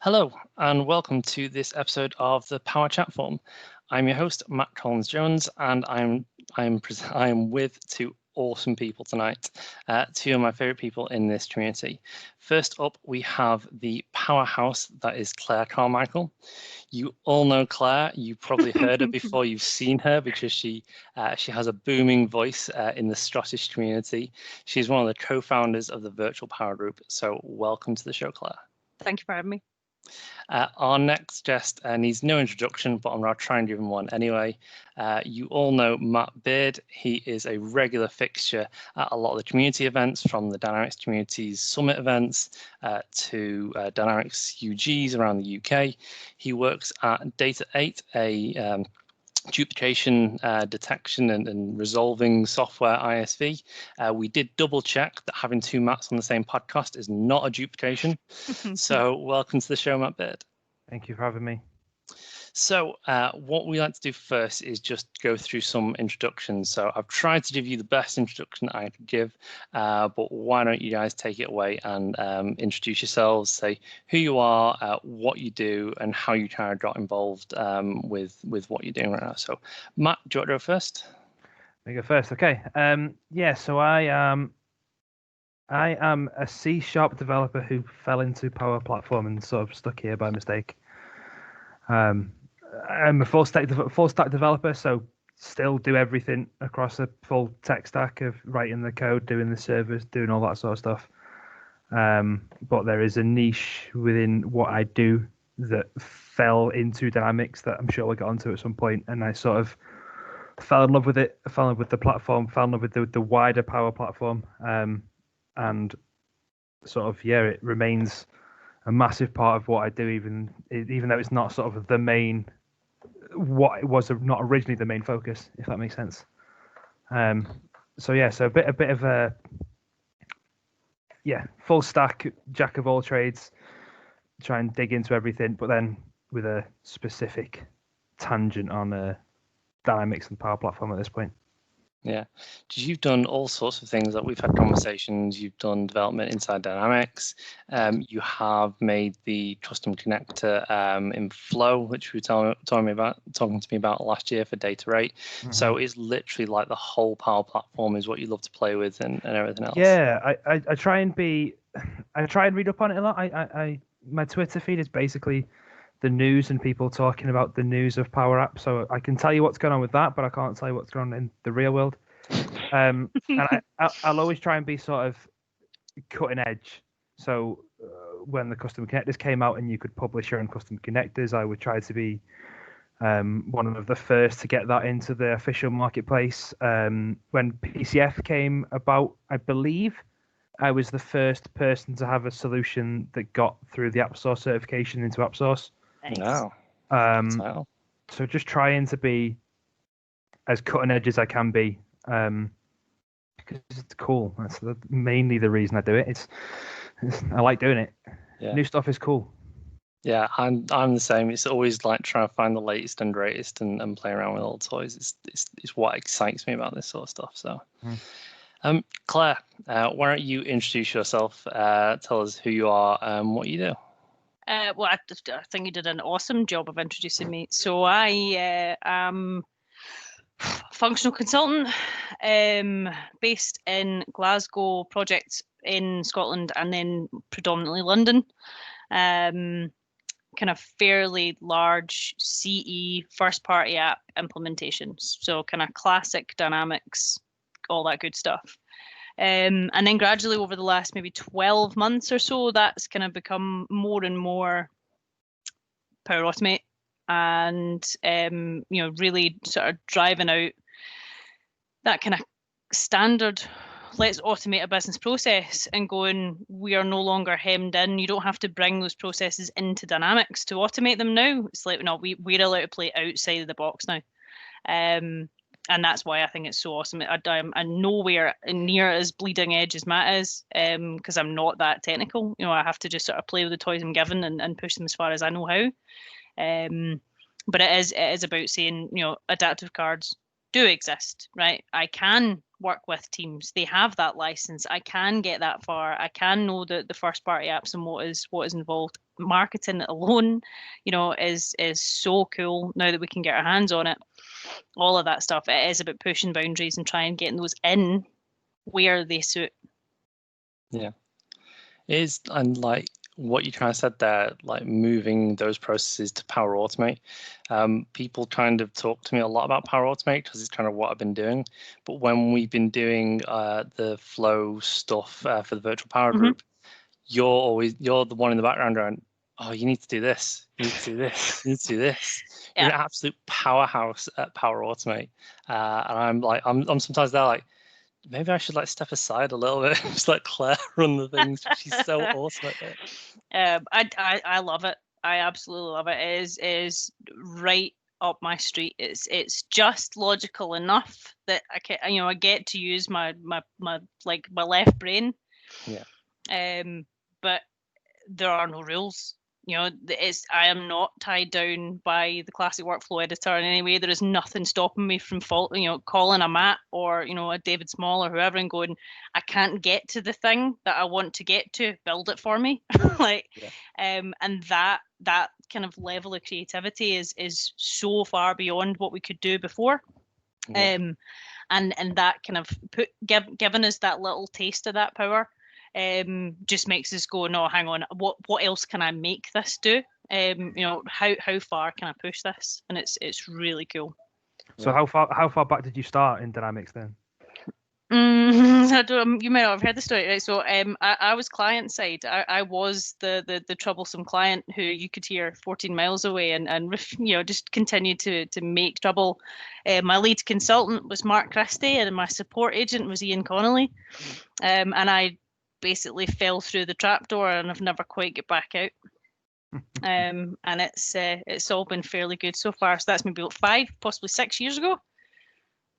Hello, and welcome to this episode of the Power Chatform. I'm your host, Matt Collins-Jones, and I'm with two awesome people tonight, two of my favorite people in this community. First up, we have the powerhouse that is Claire Carmichael. You all know Claire. You probably heard her before you've seen her because she has a booming voice in the Scottish community. She's one of the co-founders of the Virtual Power Group. So welcome to the show, Claire. Thank you for having me. Our next guest needs no introduction, but I'm going to try and give him one anyway. You all know Matt Beard. He is a regular fixture at a lot of the community events, from the Dynamics Communities Summit events to Dynamics UGs around the UK. He works at Data 8, a duplication detection and resolving software ISV. We did double check that having two Matts on the same podcast is not a duplication. So welcome to the show, Matt Beard. Thank you for having me. So what we like to do first is just go through some introductions. So I've tried to give you the best introduction I could give, but why don't you guys take it away and introduce yourselves, say who you are, what you do, and how you kind of got involved with what you're doing right now. So Matt, do you want to go first? I go first, okay. So I am a C# developer who fell into Power Platform and sort of stuck here by mistake. I'm a full stack developer, so still do everything across a full tech stack of writing the code, doing the servers, doing all that sort of stuff. But there is a niche within what I do that fell into Dynamics that I'm sure we'll get onto at some point, and I sort of fell in love with it. I fell in love with the platform, fell in love with the wider Power Platform, and sort of it remains a massive part of what I do, even though it's not sort of the main, what it was not originally the main focus, if that makes sense. So a bit of a full stack, jack of all trades, try and dig into everything, but then with a specific tangent on Dynamics and Power Platform at this point. Yeah, you've done all sorts of things. That we've had conversations. You've done development inside Dynamics. You have made the custom connector in Flow, which you were talking to me about last year for Data 8. Mm-hmm. So it's literally like the whole Power Platform is what you love to play with and everything else. Yeah, I try and read up on it a lot. My Twitter feed is basically the news and people talking about the news of Power Apps. So I can tell you what's going on with that, but I can't tell you what's going on in the real world. And I'll always try and be sort of cutting edge. So when the custom connectors came out and you could publish your own custom connectors, I would try to be one of the first to get that into the official marketplace. When PCF came about, I believe I was the first person to have a solution that got through the App Source certification into App Source. Wow. So just trying to be as cutting edge as I can be, because it's cool. That's mainly the reason I do it. I like doing it. Yeah. New stuff is cool. Yeah, I'm the same. It's always like trying to find the latest and greatest and play around with old toys. It's what excites me about this sort of stuff. So. Claire, why don't you introduce yourself? Tell us who you are and what you do. Well, I think you did an awesome job of introducing me. So I am a functional consultant based in Glasgow, projects in Scotland, and then predominantly London. Kind of fairly large CE first-party app implementations. So kind of classic Dynamics, all that good stuff. And then gradually over the last maybe 12 months or so, that's kind of become more and more Power Automate and, really sort of driving out that kind of standard, let's automate a business process and going, we are no longer hemmed in. You don't have to bring those processes into Dynamics to automate them now. It's like, no, we're allowed to play outside of the box now. And that's why I think it's so awesome. I'm nowhere near as bleeding edge as Matt is, because I'm not that technical. I have to just sort of play with the toys I'm given and push them as far as I know how. But it is about saying, adaptive cards, do exist, right? I can work with teams. They have that license. I can get that far. I can know the first party apps and what is involved. Marketing alone, is so cool now that we can get our hands on it. All of that stuff. It is about pushing boundaries and trying getting those in where they suit. Yeah. And like what you kind of said there, like moving those processes to Power Automate. People kind of talk to me a lot about Power Automate because it's kind of what I've been doing. But when we've been doing the flow stuff for the virtual power group, you're the one in the background going, oh, you need to do this, you need to do this, you need to do this. You're an absolute powerhouse at Power Automate. And I'm sometimes there like, maybe I should like step aside a little bit, just let Claire run the things. She's so awesome at it. I love it. I absolutely love it. It is right up my street. It's just logical enough that I can, I get to use my left brain. Yeah. But there are no rules. I am not tied down by the classic workflow editor in any way. There is nothing stopping me from calling a Matt or a David Small or whoever and going, I can't get to the thing that I want to get to. Build it for me, and that kind of level of creativity is so far beyond what we could do before. And that kind of given us that little taste of that power. Just makes us go, no, hang on, what else can I make this do? How far can I push this? And it's really cool. So how far back did you start in Dynamics then? You may not have heard the story, right? So I was client side. I was the troublesome client who you could hear 14 miles away and just continued to make trouble. My lead consultant was Mark Christie and my support agent was Ian Connolly. And I basically fell through the trapdoor and I've never quite get back out. And it's all been fairly good so far. So that's maybe 5, possibly 6 years ago.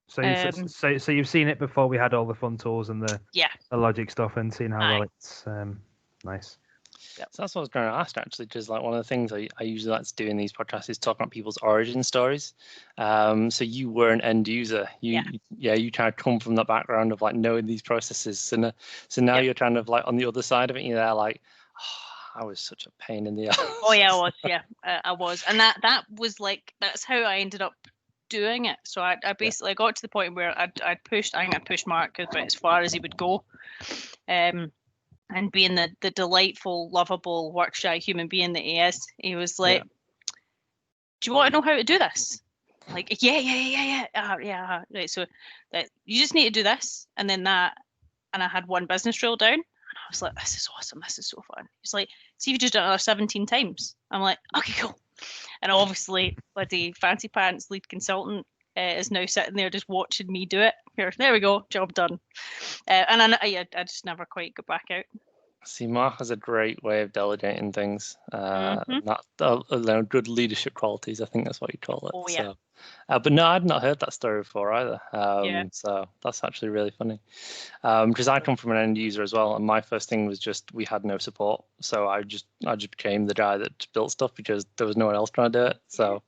So you've seen it before we had all the fun tools and the logic stuff and seen how well it's nice. Yep. So that's what I was going to ask actually, because like one of the things I usually like to do in these podcasts is talk about people's origin stories. So you were an end user. You kind of come from that background of like knowing these processes. So now you're kind of like on the other side of it. You're there like, oh, I was such a pain in the ass. Oh yeah, I was. Yeah, I was, and that was like that's how I ended up doing it. So I basically got to the point where I think I pushed Mark about as far as he would go. And being the delightful, lovable, work shy human being that he is, he was like, do you want to know how to do this? Like, yeah. Right. So that you just need to do this and then that. And I had one business rule down and I was like, this is awesome. This is so fun. He's like, see if you just done it another 17 times. I'm like, okay, cool. And obviously, bloody fancy pants lead consultant is now sitting there just watching me do it. There we go, job done. And I just never quite got back out. See, Mark has a great way of delegating things. Good leadership qualities, I think that's what you call it. Oh, yeah. So, but no, I'd not heard that story before either. So that's actually really funny. Because I come from an end user as well, and my first thing was just we had no support, so I just became the guy that built stuff because there was no one else trying to do it. So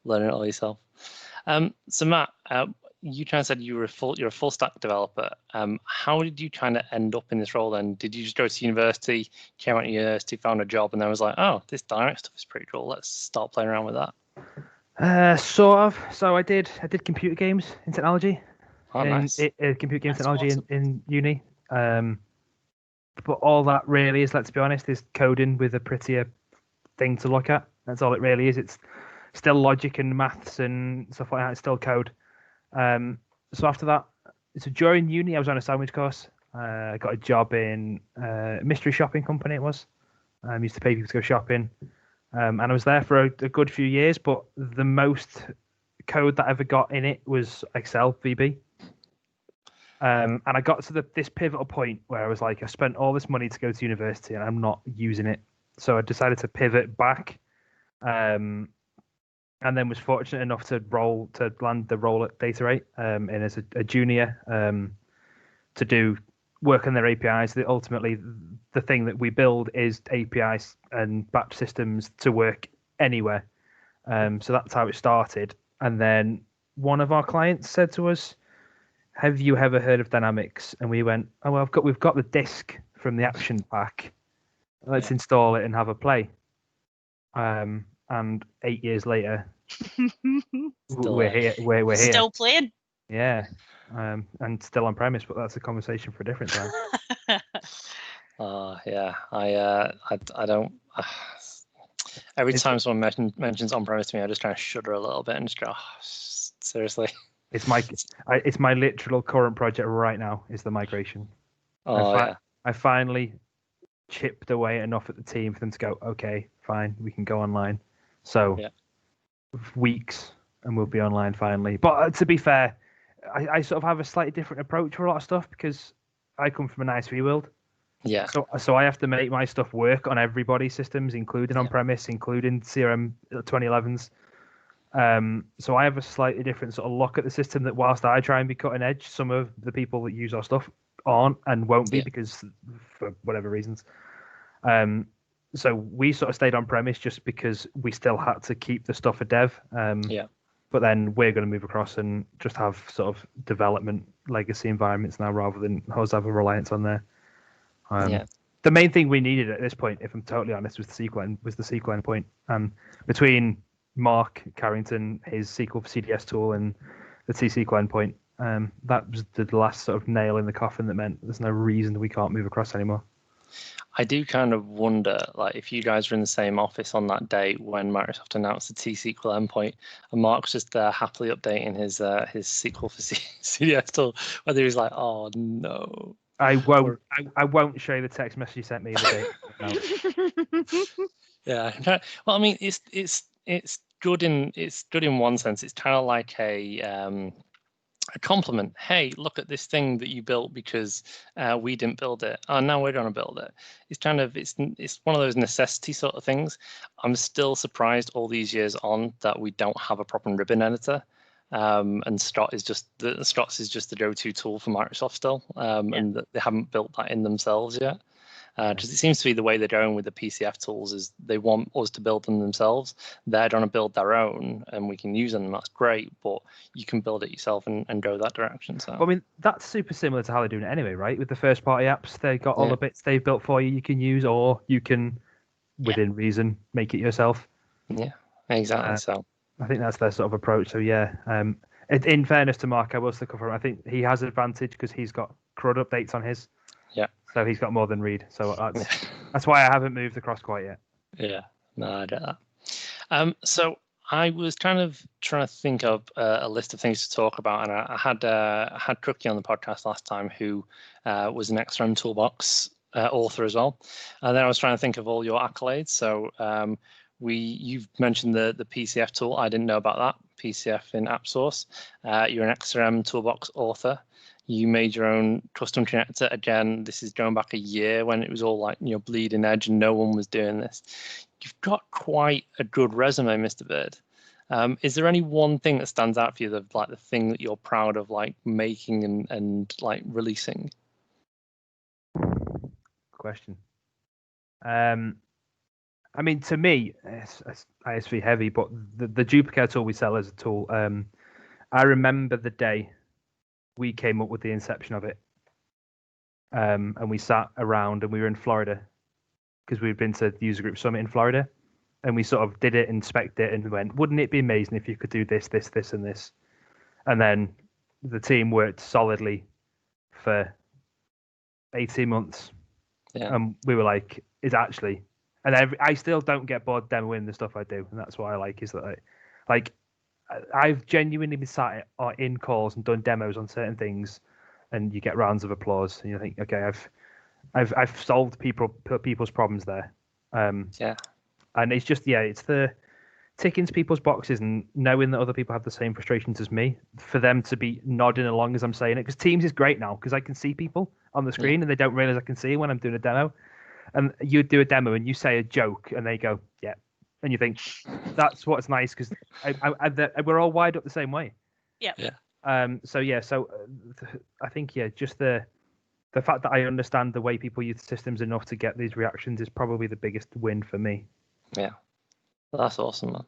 learning it all yourself. So Matt, you kind of said you're a full stack developer. How did you kind of end up in this role then? Did you just go to university, came out of university, found a job, and then was like, oh, this dynamic stuff is pretty cool. Let's start playing around with that. Sort of. So I did computer games in technology. Oh, nice. Computer games technology awesome. in uni. But all that really is, let's be honest, is coding with a prettier thing to look at. That's all it really is. It's still logic and maths and stuff like that. It's still code. So after that, so during uni, I was on a sandwich course. I got a job in a mystery shopping company. It was. I used to pay people to go shopping, and I was there for a good few years. But the most code that I ever got in it was Excel VB. And I got to this pivotal point where I was like, I spent all this money to go to university, and I'm not using it. So I decided to pivot back. And then was fortunate enough to land the role at Data8 and as a junior to do work on their APIs. Ultimately, the thing that we build is APIs and batch systems to work anywhere. So that's how it started. And then one of our clients said to us, "Have you ever heard of Dynamics?" And we went, "Oh well, we've got the disk from the action pack. Let's install it and have a play." And 8 years later, we're here. We're here. Still playing. Yeah. And still on premise, but that's a conversation for a different time. Yeah. I don't. Every time someone mentions on premise to me, I just kind of shudder a little bit and just go, seriously. It's my literal current project right now is the migration. I finally chipped away enough at the team for them to go, okay, fine, we can go online. So weeks and we'll be online finally. But to be fair, I sort of have a slightly different approach for a lot of stuff because I come from an ISV world. Yeah. So I have to make my stuff work on everybody's systems, including on-premise, including CRM 2011s. So I have a slightly different sort of look at the system that whilst I try and be cutting edge, some of the people that use our stuff aren't and won't be because for whatever reasons. So we sort of stayed on premise just because we still had to keep the stuff for dev. But then we're going to move across and just have sort of development legacy environments now rather than us have a reliance on there. The main thing we needed at this point, if I'm totally honest, was the SQL endpoint. Between Mark Carrington, his SQL for CDS tool, and the T-SQL endpoint, that was the last sort of nail in the coffin that meant there's no reason we can't move across anymore. I do kind of wonder, like, if you guys were in the same office on that day when Microsoft announced the T-SQL endpoint, and Mark's just there happily updating his SQL for CDS tool, whether he's like, "Oh no." I won't show you the text message you sent me the day. Yeah. Well, I mean, it's good in one sense. It's kind of like a compliment. Hey, look at this thing that you built because we didn't build it. Oh, now we're going to build it. It's kind of it's one of those necessity sort of things. I'm still surprised all these years on that we don't have a proper ribbon editor. And Scott's is just the go-to tool for Microsoft still, and that they haven't built that in themselves yet. Because it seems to be the way they're going with the PCF tools is they want us to build them themselves. They're going to build their own, and we can use them. That's great, but you can build it yourself and go that direction. So I mean, that's super similar to how they're doing it anyway, right? With the first-party apps, they've got all the bits they've built for you can use, or you can, within reason, make it yourself. Yeah, exactly. So I think that's their sort of approach. So yeah, in fairness to Mark, I will stick up for him. I think he has an advantage because he's got CRUD updates on his. Yeah. So he's got more than Reed. So that's why I haven't moved across quite yet. Yeah. No, I get that. So I was kind of trying to think of a list of things to talk about, and I had Crookie on the podcast last time, who was an XrmToolBox author as well. And then I was trying to think of all your accolades. So you've mentioned the PCF tool. I didn't know about that. PCF in AppSource. You're an XrmToolBox author. You made your own custom connector. Again, this is going back a year when it was all like, bleeding edge and no one was doing this. You've got quite a good resume, Mr. Bird. Is there any one thing that stands out for you, the thing that you're proud of, like making and like releasing? Question. I mean, to me, it's ISV heavy, but the duplicate tool we sell as a tool. I remember the day we came up with the inception of it, and we sat around and we were in Florida because we'd been to the user group summit in Florida, and we sort of did it, inspected it, and went, wouldn't it be amazing if you could do this, this, this, and this? And then the team worked solidly for 18 months. Yeah. And we were like, it's actually, and I still don't get bored demoing the stuff I do, and that's what I like is that I've genuinely been sat in calls and done demos on certain things, and you get rounds of applause, and you think, okay, I've solved people's problems there. And it's just it's the ticking to people's boxes and knowing that other people have the same frustrations as me, for them to be nodding along as I'm saying it. Because Teams is great now because I can see people on the screen and they don't realize I can see when I'm doing a demo. And you do a demo and you say a joke and they go, yeah. And you think that's what's nice because we're all wired up the same way. Yeah. So I think just the fact that I understand the way people use systems enough to get these reactions is probably the biggest win for me. Yeah, that's awesome, man.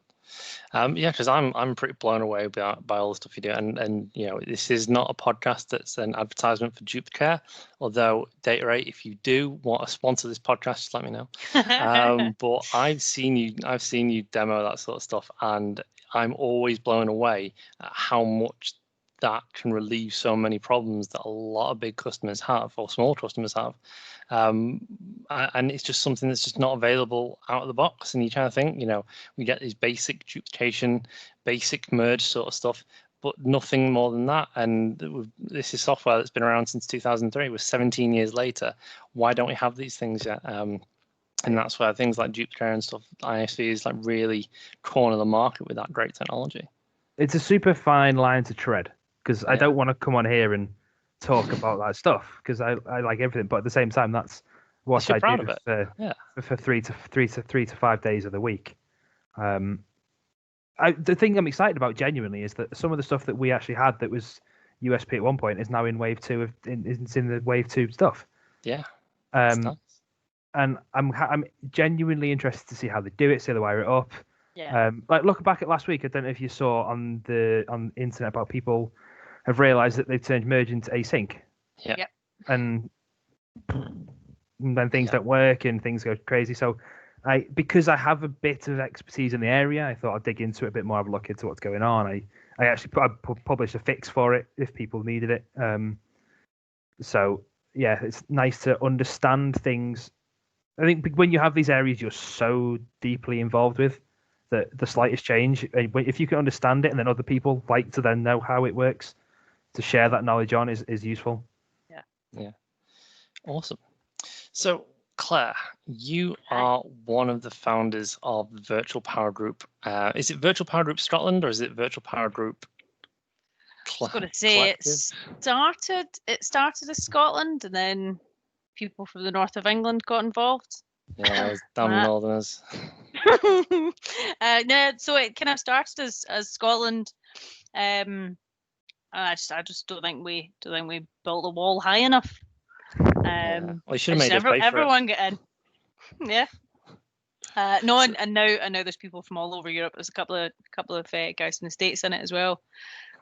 Yeah, because I'm pretty blown away by all the stuff you do, and this is not a podcast that's an advertisement for Duplicare. Although Data8, if you do want to sponsor this podcast, just let me know. But I've seen you demo that sort of stuff, and I'm always blown away at how much that can relieve so many problems that a lot of big customers have, or small customers have. And it's just something that's just not available out of the box. And you kind of think, we get these basic duplication, basic merge sort of stuff, but nothing more than that. And this is software that's been around since 2003. We're 17 years later. Why don't we have these things yet? And that's where things like Duplicare and stuff, ISV is like really corner the market with that great technology. It's a super fine line to tread, because I don't want to come on here and talk about that stuff, because I like everything, but at the same time, that's what I do for 3 to 5 days of the week. The thing I'm excited about genuinely is that some of the stuff that we actually had that was USP at one point is now in wave 2 it's in the wave 2 stuff. Yeah. Nice. And I'm genuinely interested to see how they do it, see how they wire it up. Yeah. Like looking back at last week, I don't know if you saw on the internet about people have realized that they've turned merge into async. Yeah. Yep. And then things don't work and things go crazy. So because I have a bit of expertise in the area, I thought I'd dig into it a bit more, have a look into what's going on. I actually published a fix for it if people needed it. So yeah, it's nice to understand things. I think when you have these areas you're so deeply involved with, that the slightest change, if you can understand it and then other people like to then know how it works, to share that knowledge on is useful. Yeah. Awesome. So Claire, you are one of the founders of Virtual Power Group. Is it Virtual Power Group Scotland or is it Virtual Power Group I was going to say it started as Scotland, and then people from the north of England got involved. Yeah, it was damn northerners. No, so it kind of started as Scotland. I just don't think we built the wall high enough. Well, you should have made us pay for everyone get in. Yeah. No, and now there's people from all over Europe. There's a couple of guys from the States in it as well.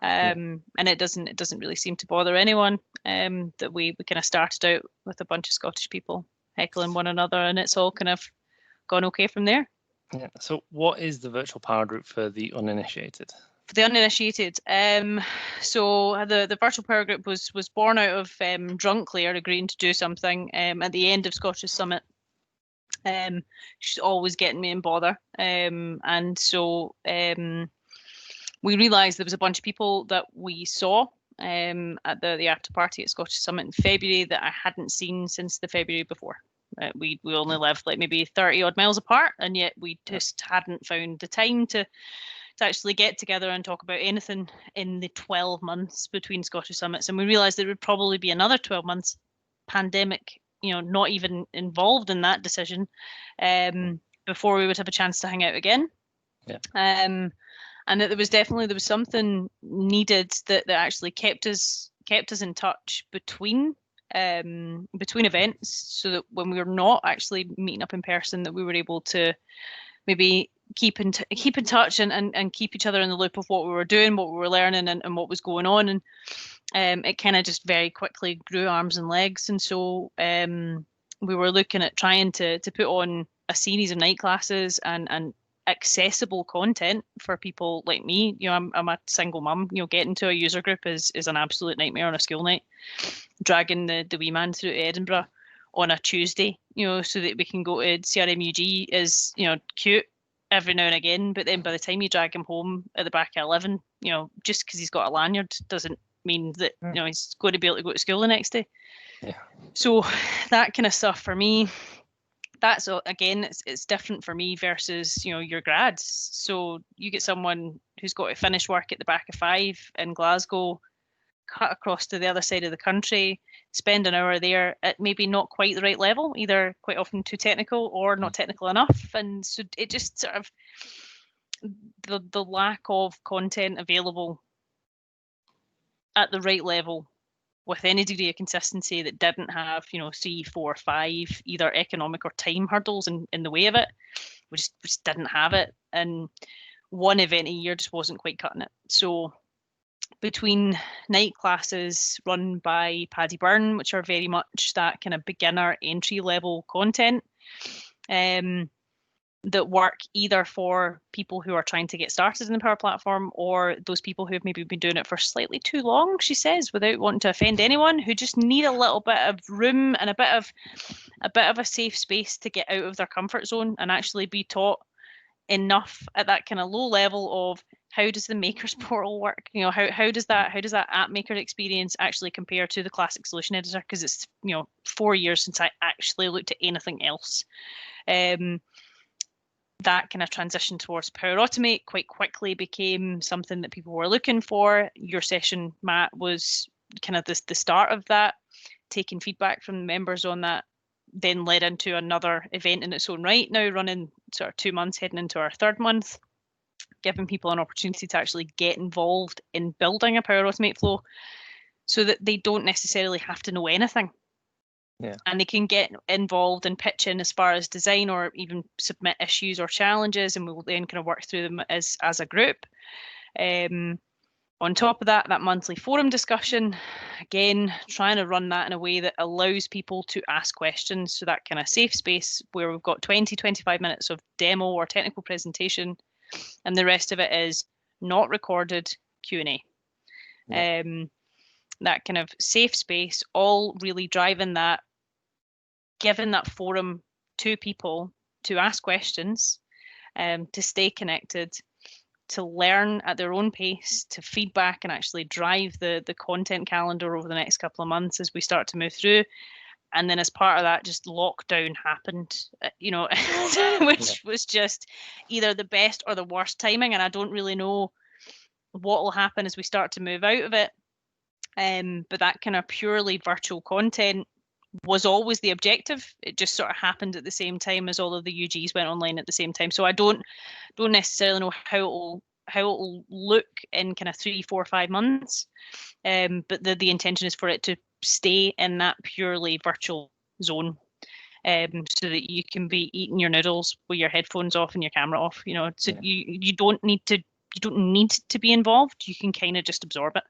And it doesn't really seem to bother anyone. That we kind of started out with a bunch of Scottish people heckling one another, and it's all kind of gone okay from there. Yeah. So what is the Virtual Power Group for the uninitiated? For the uninitiated, so the Virtual Power Group was born out of Drunk Claire agreeing to do something at the end of Scottish Summit. She's always getting me in bother, and so we realised there was a bunch of people that we saw at the after party at Scottish Summit in February that I hadn't seen since the February before. We only lived like maybe 30 odd miles apart, and yet we just hadn't found the time to actually get together and talk about anything in the 12 months between Scottish Summits. And we realised there would probably be another 12 months pandemic, not even involved in that decision, before we would have a chance to hang out again. Yeah. And that there was something needed that actually kept us in touch between events, so that when we were not actually meeting up in person, that we were able to maybe keep in touch and keep each other in the loop of what we were doing, what we were learning, and what was going on. And it kind of just very quickly grew arms and legs. And so we were looking at trying to put on a series of night classes and accessible content for people like me. I'm a single mum. Getting to a user group is an absolute nightmare on a school night. Dragging the wee man through to Edinburgh on a Tuesday, so that we can go to XrmUG is, cute every now and again, but then by the time you drag him home at the back of 11, just because he's got a lanyard doesn't mean that he's going to be able to go to school the next day. Yeah. So that kind of stuff for me, that's again, it's different for me versus your grads. So you get someone who's got to finish work at the back of 5 in Glasgow, cut across to the other side of the country, spend an hour there at maybe not quite the right level, either quite often too technical or not technical enough. And so it just sort of, the lack of content available at the right level with any degree of consistency that didn't have 3, 4, 5 either economic or time hurdles in the way of it, we just didn't have it. And one event a year just wasn't quite cutting it. So between night classes run by Paddy Byrne, which are very much that kind of beginner entry level content, that work either for people who are trying to get started in the Power Platform, or those people who have maybe been doing it for slightly too long, she says, without wanting to offend anyone, who just need a little bit of room and a bit of a safe space to get out of their comfort zone and actually be taught enough at that kind of low level of how does the makers portal work? You know, how does that app maker experience actually compare to the classic solution editor? Because it's 4 years since I actually looked at anything else. That kind of transition towards Power Automate quite quickly became something that people were looking for. Your session, Matt, was kind of the start of that, taking feedback from the members on that, then led into another event in its own right, now running sort of 2 months, heading into our 3rd month, giving people an opportunity to actually get involved in building a Power Automate flow so that they don't necessarily have to know anything. Yeah. And they can get involved and pitch in as far as design or even submit issues or challenges, and we'll then kind of work through them as a group. On top of that monthly forum discussion, again, trying to run that in a way that allows people to ask questions. So that kind of safe space where we've got 20-25 minutes of demo or technical presentation, and the rest of it is not recorded Q&A. Yeah. That kind of safe space, all really driving that, giving that forum to people to ask questions, to stay connected, to learn at their own pace, to feedback and actually drive the content calendar over the next couple of months as we start to move through. And then as part of that, just lockdown happened, which was just either the best or the worst timing. And I don't really know what will happen as we start to move out of it. But that kind of purely virtual content was always the objective. It just sort of happened at the same time as all of the UGs went online at the same time. So I don't necessarily know how it'll look in kind of 3, 4, 5 months. But the intention is for it to stay in that purely virtual zone, so that you can be eating your noodles with your headphones off and your camera off. So you don't need to be involved. You can kind of just absorb it.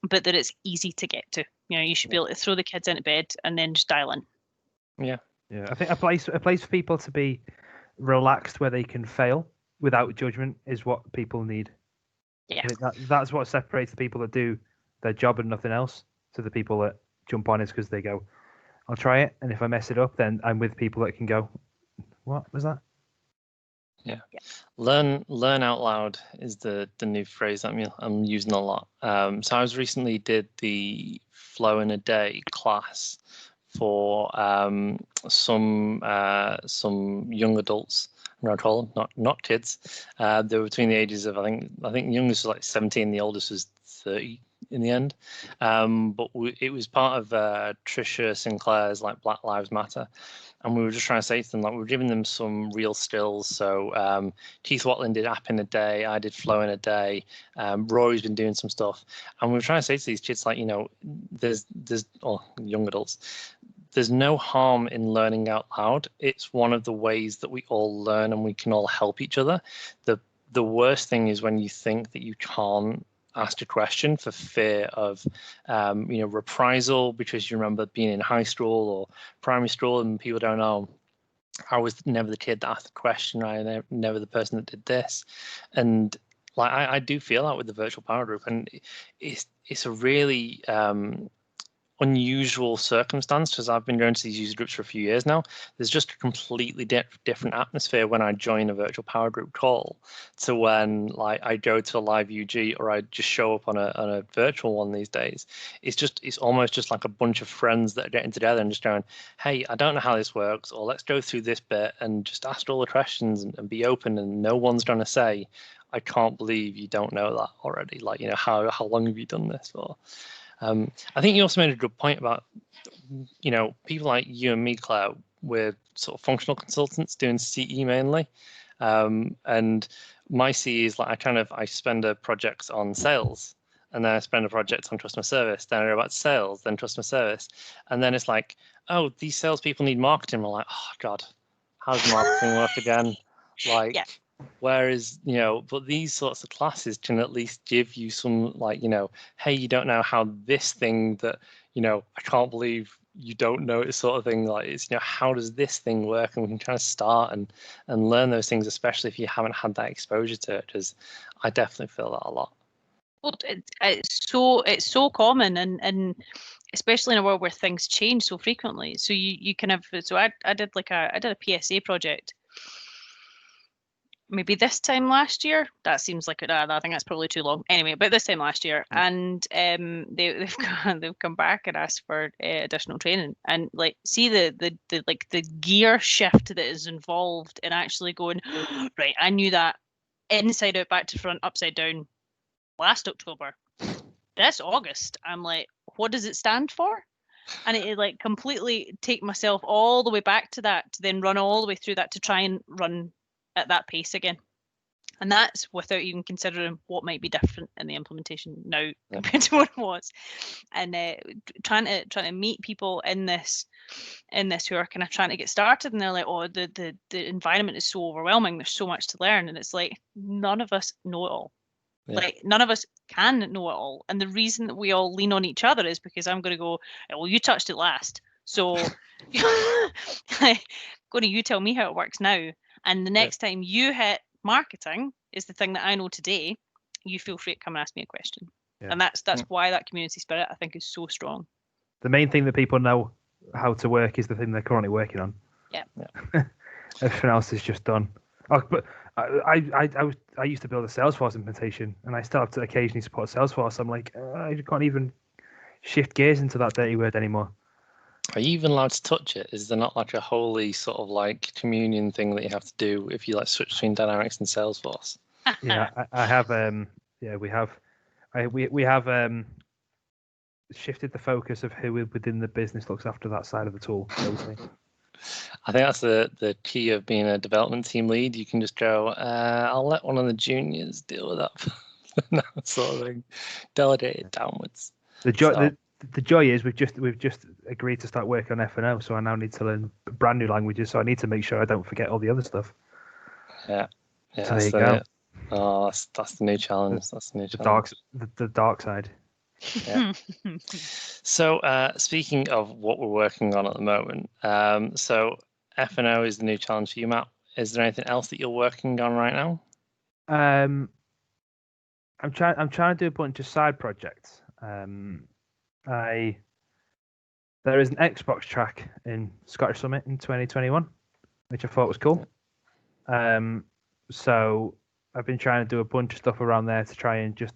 But that it's easy to get to. You should be able to throw the kids into bed and then just dial in. Yeah. I think a place for people to be relaxed where they can fail without judgment is what people need. Yeah. I think that's what separates the people that do their job and nothing else to the people that jump on is because they go, I'll try it, and if I mess it up, then I'm with people that can go, what was that? Yeah. Learn out loud is the new phrase that I'm using a lot. So I recently did the Flow in a Day class for some young adults. I'm going to call them not kids. They were between the ages of I think the youngest was like 17, the oldest was 30 in the end. But it was part of Tricia Sinclair's like Black Lives Matter. And we were just trying to say to them, like, we were giving them some real stills. So Keith Watling did App in a Day, I did Flow in a Day, Rory's been doing some stuff. And we were trying to say to these kids, like, there's young adults, there's no harm in learning out loud. It's one of the ways that we all learn and we can all help each other. The worst thing is when you think that you can't ask a question for fear of reprisal because you remember being in high school or primary school and people don't know, I was never the kid that asked the question, I never the person that did this. And like I do feel that with the virtual power group, and it's a really unusual circumstance because I've been going to these user groups for a few years now. There's just a completely different atmosphere when I join a virtual power group call to when like I go to a live UG or I just show up on a virtual one these days. It's almost just like a bunch of friends that are getting together and just going, hey, I don't know how this works, or let's go through this bit and just ask all the questions and be open, and no one's going to say, I can't believe you don't know that already. Like, how long have you done this for? I think you also made a good point about, people like you and me, Claire, we're sort of functional consultants doing CE mainly. And my CE is like, I spend a project on sales, and then I spend a project on customer service, then I go back to sales, then customer service. And then it's like, oh, these salespeople need marketing. We're like, oh God, how does marketing work again? Like, Whereas, but these sorts of classes can at least give you some, like, hey, you don't know how this thing that, I can't believe you don't know it sort of thing. Like, it's, how does this thing work? And we can try to start and learn those things, especially if you haven't had that exposure to it, because I definitely feel that a lot. Well, it's so common, and especially in a world where things change so frequently. So you kind of, so I did a PSA project maybe this time last year. That seems like I think that's probably too long. Anyway, but this time last year, and they've come back and asked for additional training, and like see the gear shift that is involved in actually going right. I knew that inside out, back to front, upside down last October. This August, I'm like, what does it stand for? And it like completely take myself all the way back to that, to then run all the way through that to try and run at that pace again. And that's without even considering what might be different in the implementation now compared to what it was. And trying to meet people in this who are kind of trying to get started, and they're like, oh, the environment is so overwhelming. There's so much to learn, and it's like none of us know it all. Yeah. Like none of us can know it all, and the reason that we all lean on each other is because I'm going to go, well, you touched it last, so going to you tell me how it works now, and the next time you hit marketing is the thing that I know today, you feel free to come and ask me a question. And that's why that community spirit I think is so strong. The main thing that people know how to work is the thing they're currently working on. Yeah. Everything else is just done. Oh, but I used to build a Salesforce implementation, and I still have to occasionally support Salesforce. I'm like, I can't even shift gears into that dirty word anymore. Are you even allowed to touch it? Is there not like a holy sort of like communion thing that you have to do if you like switch between Dynamics and Salesforce? Yeah, I have. We have shifted the focus of who within the business looks after that side of the tool. I think that's the key of being a development team lead. You can just go, I'll let one of the juniors deal with that sort of thing. Delegate it downwards. The joy is we've just agreed to start working on F&O, so I now need to learn brand new languages. So I need to make sure I don't forget all the other stuff. Yeah. So there you go. Oh, that's the new challenge. That's the new challenge. The dark side. Yeah. So speaking of what we're working on at the moment, so F&O is the new challenge for you, Matt. Is there anything else that you're working on right now? I'm trying to do a bunch of side projects. There is an Xbox track in Scottish Summit in 2021, which I thought was cool. So I've been trying to do a bunch of stuff around there to try and just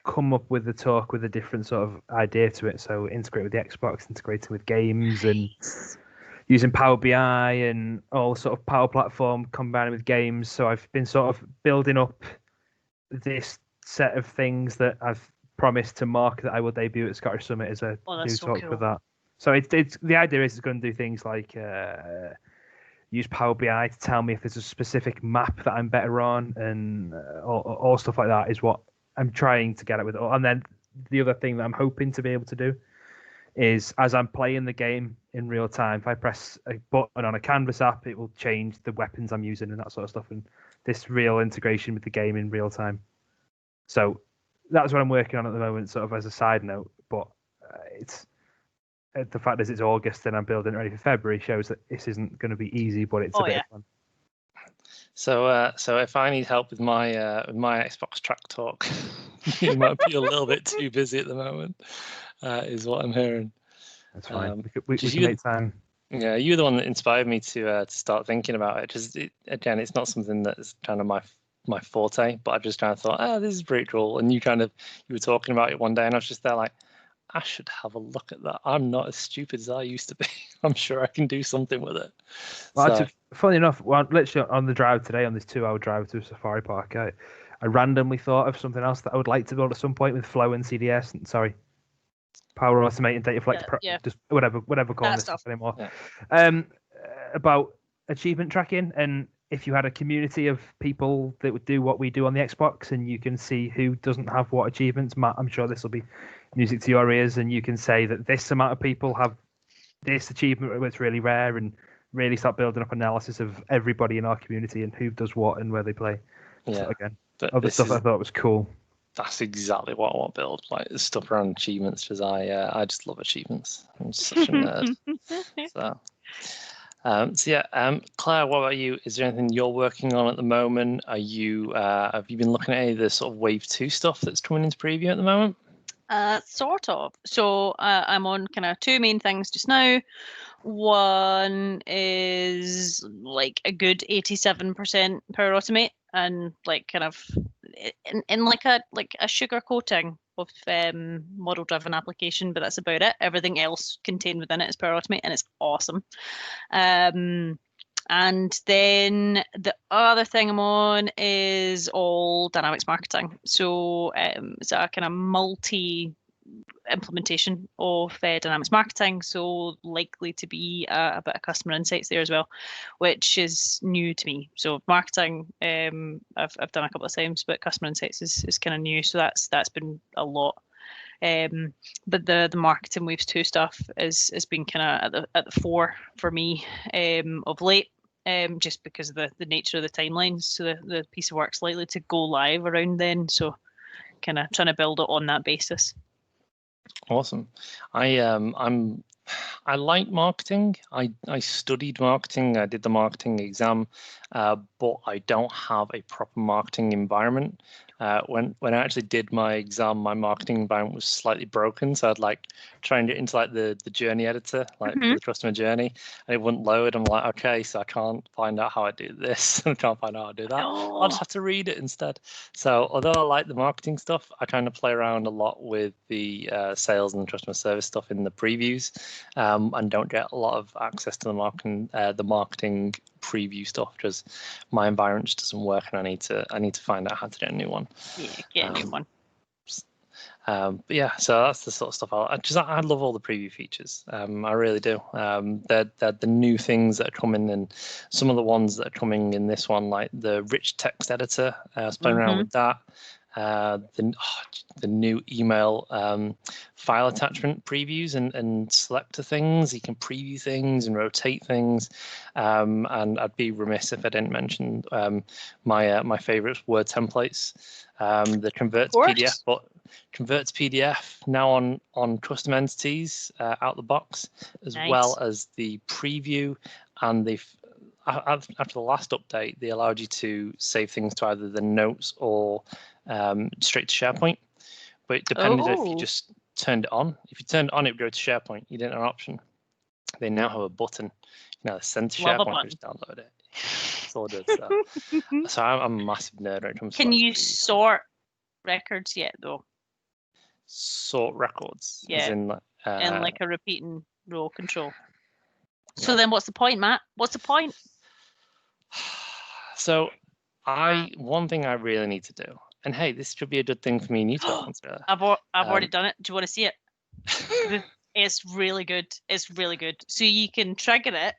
come up with the talk with a different sort of idea to it. So integrate with the Xbox, integrating with games, and using Power BI and all sort of Power Platform combining with games. So I've been sort of building up this set of things that I've promised to Mark that I will debut at Scottish Summit as a new talk for that. So it's the idea is it's going to do things like use Power BI to tell me if there's a specific map that I'm better on, and all stuff like that is what I'm trying to get at with it. And then the other thing that I'm hoping to be able to do is, as I'm playing the game in real time, if I press a button on a Canvas app, it will change the weapons I'm using and that sort of stuff, and this real integration with the game in real time. So that's what I'm working on at the moment, sort of as a side note. But it's the fact is it's August and I'm building it ready for February shows that this isn't going to be easy, but it's a bit of fun. So if I need help with my Xbox track talk, you might be a little bit too busy at the moment, is what I'm hearing. That's fine. We can make time. Yeah, you're the one that inspired me to start thinking about it. Just again, it's not something that's kind of my forte, but I just kind of thought, this is pretty cool. And you were talking about it one day, and I was just there like, I should have a look at that. I'm not as stupid as I used to be. I'm sure I can do something with it. Well, actually, funny enough, literally on the drive today, on this 2-hour drive to a safari park, I randomly thought of something else that I would like to build at some point with Flow and CDS. Sorry, Power Automate and Dataflex, just whatever call this stuff anymore. Yeah. About achievement tracking, and if you had a community of people that would do what we do on the Xbox, and you can see who doesn't have what achievements. Matt, I'm sure this will be music to your ears, and you can say that this amount of people have this achievement, it's really rare, and really start building up analysis of everybody in our community and who does what and where they play. Yeah. So again, But other stuff I thought was cool. That's exactly what I want to build, like stuff around achievements, because I just love achievements. I'm such a nerd. So yeah, Claire, what about you? Is there anything you're working on at the moment? Are you have you been looking at any of the sort of Wave 2 stuff that's coming into preview at the moment? Sort of. So I'm on kind of two main things just now. One is like a good 87% Power Automate, and like kind of in like a sugar coating of model driven application, but that's about it. Everything else contained within it is Power Automate, and it's awesome. And then the other thing I'm on is all Dynamics marketing. So it's a kind of multi implementation of Dynamics marketing, so likely to be a bit of customer insights there as well, which is new to me. So marketing, I've done a couple of times, but customer insights is kind of new. So that's been a lot. But the marketing Waves 2 stuff has been kind of at the fore for me of late. Just because of the nature of the timelines. So the piece of work's likely to go live around then. So kind of trying to build it on that basis. Awesome. I like marketing. I studied marketing. I did the marketing exam, but I don't have a proper marketing environment. When I actually did my exam, my marketing environment was slightly broken. So I'd like try and get into like the journey editor, like for the customer journey, and it wouldn't load. I'm like, okay, so I can't find out how I do this. I can't find out how I do that. I'll just have to read it instead. So although I like the marketing stuff, I kind of play around a lot with the sales and customer service stuff in the previews, and don't get a lot of access to the marketing preview stuff because my environment just doesn't work, and I need to find out how to do a new one. Yeah, get a new one. But yeah, so that's the sort of stuff I love all the preview features. I really do. They're the new things that are coming, and some of the ones that are coming in this one, like the rich text editor. I was playing around with that. The new email file attachment previews and selector things. You can preview things and rotate things. And I'd be remiss if I didn't mention my favorite Word templates. The convert to PDF, but convert to PDF now on custom entities out the box, as well as the preview and after the last update, they allowed you to save things to either the notes or straight to SharePoint. But it depended if you just turned it on. If you turned it on, it would go to SharePoint. You didn't have an option. They now have a button. Send to SharePoint, just download it. It's all good. So I'm a massive nerd when it comes to Can you sort records yet, though? Sort records? Yeah, as in like a repeating row control. So then what's the point, Matt? What's the point? So one thing I really need to do, and hey, this should be a good thing for me and you to consider. I've already done it. Do you want to see it? It's really good. It's really good. So you can trigger it,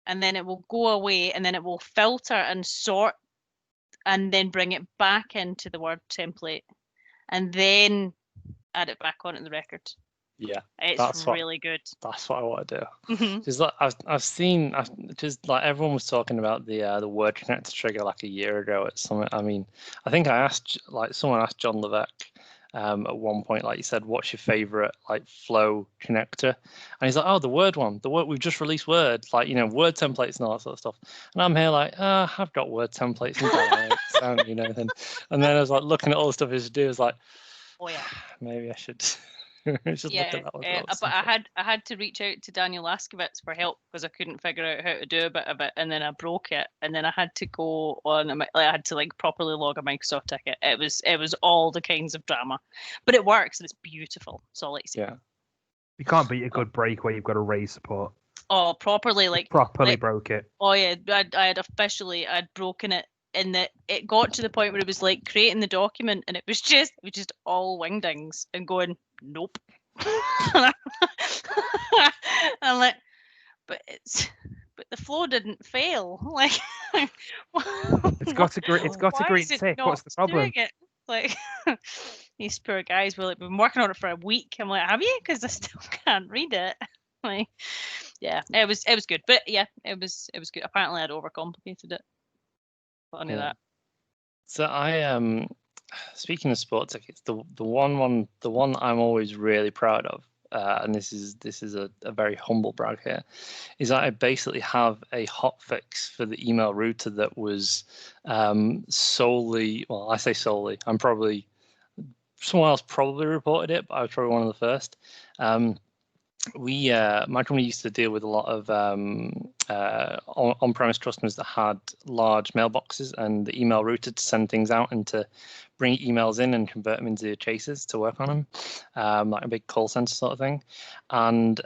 and then it will go away, and then it will filter and sort, and then bring it back into the Word template, and then add it back onto the record. Yeah, it's really good. That's what I want to do. Because like I've seen, just like everyone was talking about the Word connector trigger like a year ago at Summit. I mean, I think someone asked John Levesque at one point, like you said, what's your favorite like flow connector? And he's like, oh, the Word one. We've just released Word, like Word templates and all that sort of stuff. And I'm here like, I've got Word templates and Dynamics, and then I was like looking at all the stuff I should do. I was like, oh yeah, maybe I should. But I had to reach out to Daniel Laskowitz for help because I couldn't figure out how to do a bit of it, and then I broke it, and then I had to go on. I had to like properly log a Microsoft ticket. It was all the kinds of drama, but it works and it's beautiful. So like, yeah, you can't beat a good break where you've got to raise support. Oh, properly broke it. Oh yeah, I'd broken it. And that it got to the point where it was like creating the document, and it was just all Wingdings and going, nope. I'm like, but the flow didn't fail. Like, it's got a green tick. What's the problem? Like, these poor guys were like, been working on it for a week. I'm like, have you? Because I still can't read it. Like, yeah, it was good. But yeah, it was good. Apparently, I'd overcomplicated it. Funny that. So I speaking of sport tickets, the one I'm always really proud of, and this is a very humble brag here, is that I basically have a hotfix for the email router that was solely, well, I say solely, I'm probably, someone else probably reported it, but I was probably one of the first. My company used to deal with a lot of on-premise customers that had large mailboxes and the email router to send things out and to bring emails in and convert them into chasers to work on them, like a big call center sort of thing. And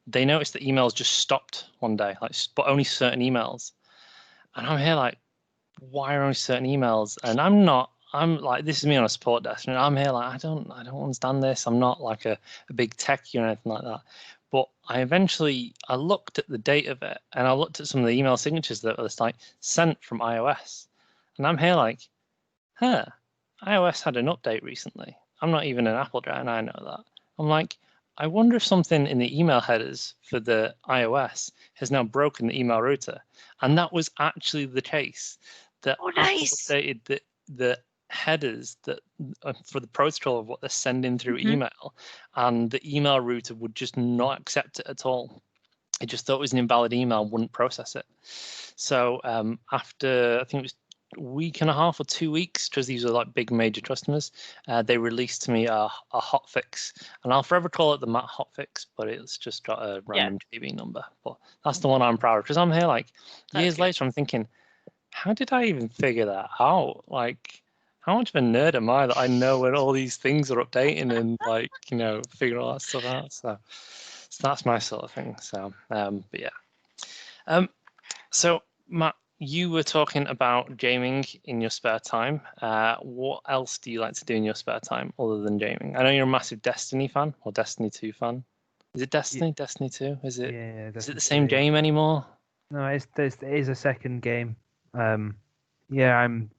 they noticed that emails just stopped one day, but only certain emails. And I'm here like, why are only certain emails? And I'm like, this is me on a support desk, and I'm here like, I don't understand this. I'm not like a big techie or anything like that. But I looked at the date of it, and I looked at some of the email signatures that was like sent from iOS, and I'm here like, iOS had an update recently. I'm not even an Apple guy, and I know that. I'm like, I wonder if something in the email headers for the iOS has now broken the email router, and that was actually the case. That nice. Apple updated the headers that for the protocol of what they're sending through email, and the email router would just not accept it at all. It just thought it was an invalid email, wouldn't process it. So after I think it was a week and a half or 2 weeks, because these are like big major customers, they released to me a hotfix, and I'll forever call it the Matt hotfix, but it's just got a random GB number. But that's the one I'm proud of, because I'm here like years later, I'm thinking, how did I even figure that out? Like, how much of a nerd am I that I know when all these things are updating and like, figure all that stuff out? So that's my sort of thing. So, but yeah. So Matt, you were talking about gaming in your spare time. What else do you like to do in your spare time other than gaming? I know you're a massive Destiny fan or Destiny 2 fan. Is it Destiny? Destiny 2? Is it? Yeah. Is it the same game anymore? No, it is a second game. Yeah, I'm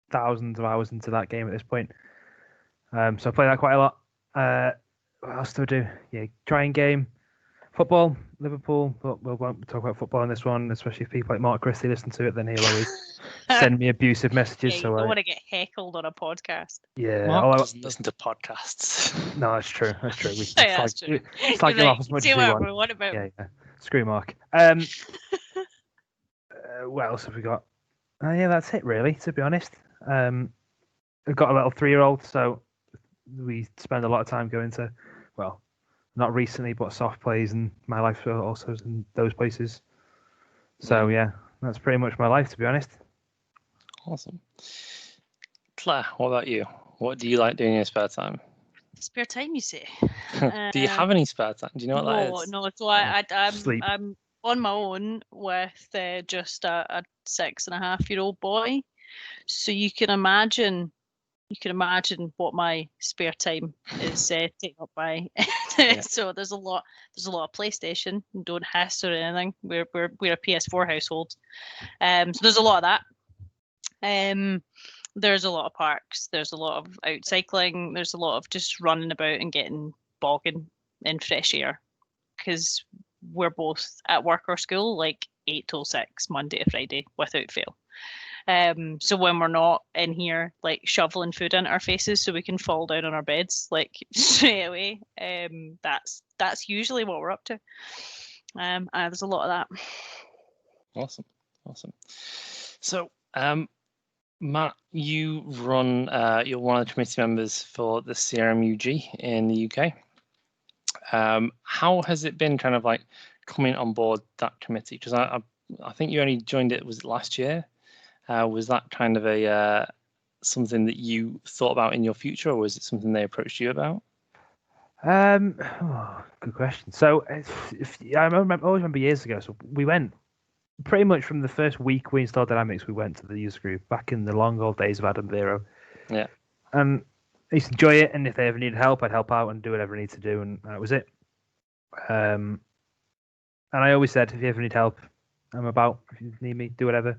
thousands of hours into that game at this point. So I play that quite a lot. What else do I do? Yeah, trying game. Football, Liverpool, but we won't talk about football in this one, especially if people like Mark Christie listen to it, then he'll always send me abusive messages. Yeah, you don't want to get heckled on a podcast. Yeah, Mark doesn't listen to podcasts. No, that's true. That's true. We can slag him off as much as we want. About yeah. Screw Mark. What else have we got? Yeah, that's it really, to be honest. I've got a little 3-year-old, so we spend a lot of time going to, well, not recently, but soft plays, and my life also is in those places. So yeah, that's pretty much my life, to be honest. Awesome. Claire, what about you? What do you like doing in your spare time? Spare time, you say? Do you have any spare time? Do you know what that is? No. So I'm on my own with just a 6.5-year-old boy. So you can imagine what my spare time is taken up by. So there's a lot of PlayStation. Don't hiss or anything. We're a PS4 household. So there's a lot of that. There's a lot of parks. There's a lot of out cycling. There's a lot of just running about and getting bogging in fresh air, because we're both at work or school like 8 till 6, Monday to Friday, without fail. So when we're not in here, like shoveling food into our faces so we can fall down on our beds like straight away, that's usually what we're up to. There's a lot of that. Awesome. So, Matt, you run. You're one of the committee members for the XrmUG in the UK. How has it been, kind of like coming on board that committee? Because I think you only joined it, was it last year? Was that kind of a something that you thought about in your future, or was it something they approached you about? Good question. So I always remember years ago. So we went pretty much from the first week we installed Dynamics. We went to the user group back in the long old days of Adam Vero. Yeah. And I used to enjoy it, and if they ever needed help, I'd help out and do whatever I need to do, and that was it. And I always said, if you ever need help, I'm about. If you need me, do whatever.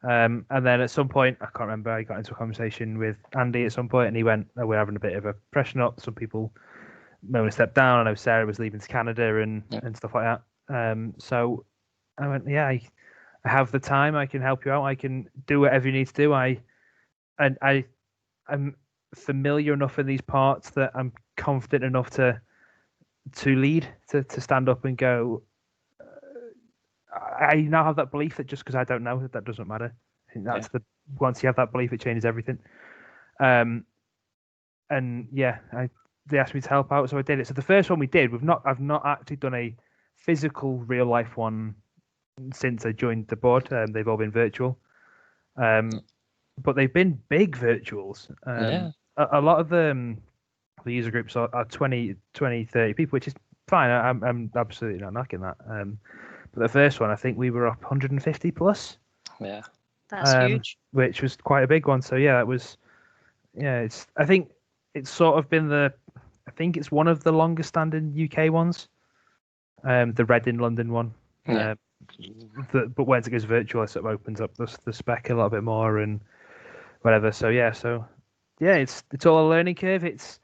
And then at some point, I can't remember, I got into a conversation with Andy at some point, and he went, we're having a bit of a freshen up. Some people may want to step down. I know Sarah was leaving to Canada and stuff like that. So I went, yeah, I have the time. I can help you out. I can do whatever you need to do. I'm familiar enough in these parts that I'm confident enough to lead, to stand up and go. I now have that belief that just because I don't know, that doesn't matter. I think that's once you have that belief, it changes everything. And yeah, they asked me to help out, so I did it. So the first one we did, I've not actually done a physical real life one since I joined the board. They've all been virtual, but they've been big virtuals. A lot of the user groups are 20, 30 people, which is fine. I'm absolutely not knocking that. But the first one, I think we were up 150 plus. Yeah, that's huge. Which was quite a big one. So yeah, it was. Yeah, I think it's sort of been I think it's one of the longest standing UK ones. The Reading London one. Yeah. But once it goes virtual, it sort of opens up the spec a little bit more and whatever. So yeah, it's all a learning curve. It's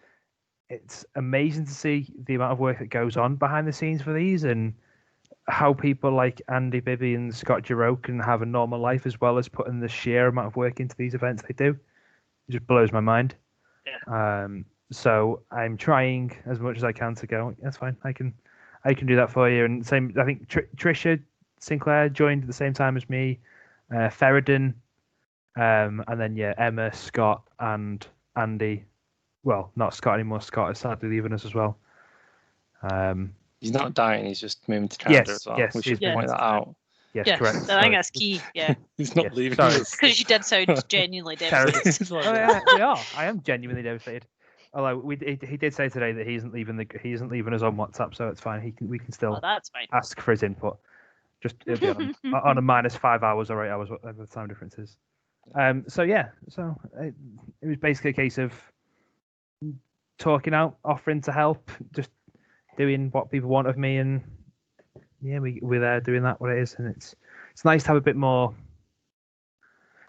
amazing to see the amount of work that goes on behind the scenes for these and how people like Andy Bibby and Scott Giroux can have a normal life as well as putting the sheer amount of work into these events they do. It just blows my mind. Yeah. So I'm trying as much as I can to go. That's fine. I can do that for you. And same. I think Trisha Sinclair joined at the same time as me. Ferridan, and then Emma, Scott, and Andy. Well, not Scott anymore. Scott is sadly leaving us as well. He's not dying. He's just moving to Canada as well. Yes, we should point that out. Yes, correct. I think that's key. Yeah. He's not leaving. Because you did sound genuinely devastated. We are. I am genuinely devastated. Although he did say today that he isn't leaving us on WhatsApp, so it's fine. We can still that's fine. ask for his input. Just it'll be on a -5 hours or 8 hours, whatever the time difference is. So it was basically a case of talking out, offering to help, just doing what people want of me, and we're there doing that what it is, and it's nice to have a bit more.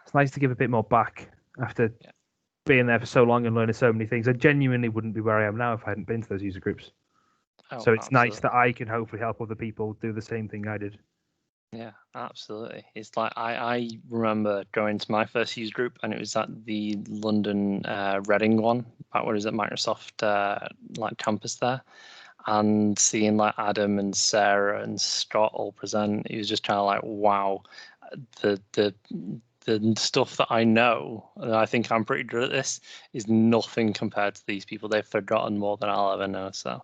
It's nice to give a bit more back after being there for so long and learning so many things. I genuinely wouldn't be where I am now if I hadn't been to those user groups. So it's nice that I can hopefully help other people do the same thing I did. Yeah, absolutely. It's like I remember going to my first user group, and it was at the London Reading one, back when it was at Microsoft campus there, and seeing like Adam and Sarah and Scott all present. It was just kind of like, wow, the stuff that I know, and I think I'm pretty good at this, is nothing compared to these people. They've forgotten more than I'll ever know. So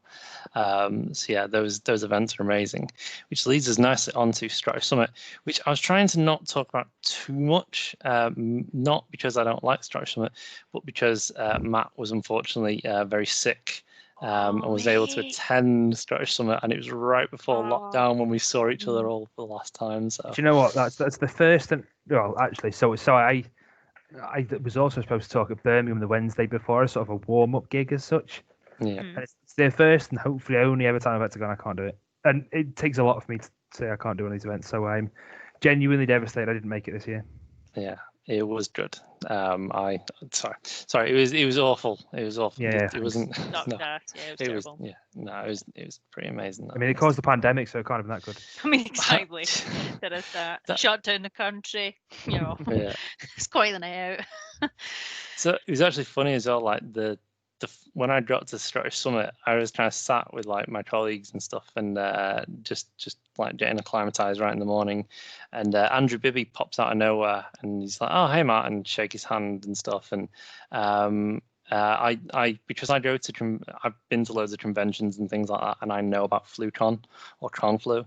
yeah, those events are amazing, which leads us nicely onto Scottish Summit, which I was trying to not talk about too much, not because I don't like Scottish Summit, but because Matt was unfortunately very sick. And was able to attend Scottish Summit, and it was right before lockdown when we saw each other all for the last time. So do you know what? That's the first, and well, actually, so I was also supposed to talk at Birmingham the Wednesday before, sort of a warm up gig as such. Yeah, and it's their first and hopefully only ever time I've had to go, and I can't do it. And it takes a lot for me to say I can't do one of these events, so I'm genuinely devastated I didn't make it this year. Yeah. It was good. Sorry. It was awful. It was awful. Yeah, it wasn't. No, it was terrible. It was pretty amazing. I mean, it caused the pandemic, so it can't have been that good. I mean, exactly. There is that. Shut down the country. It's quite the night out. So it was actually funny as well. Like when I got to Scottish Summit, I was kind of sat with like my colleagues and stuff, and just like getting acclimatized right in the morning. And Andrew Bibby pops out of nowhere, and he's like, "Oh, hey, Matt," and shake his hand and stuff. And because I've been to loads of conventions and things like that, and I know about FluCon or ConFlu,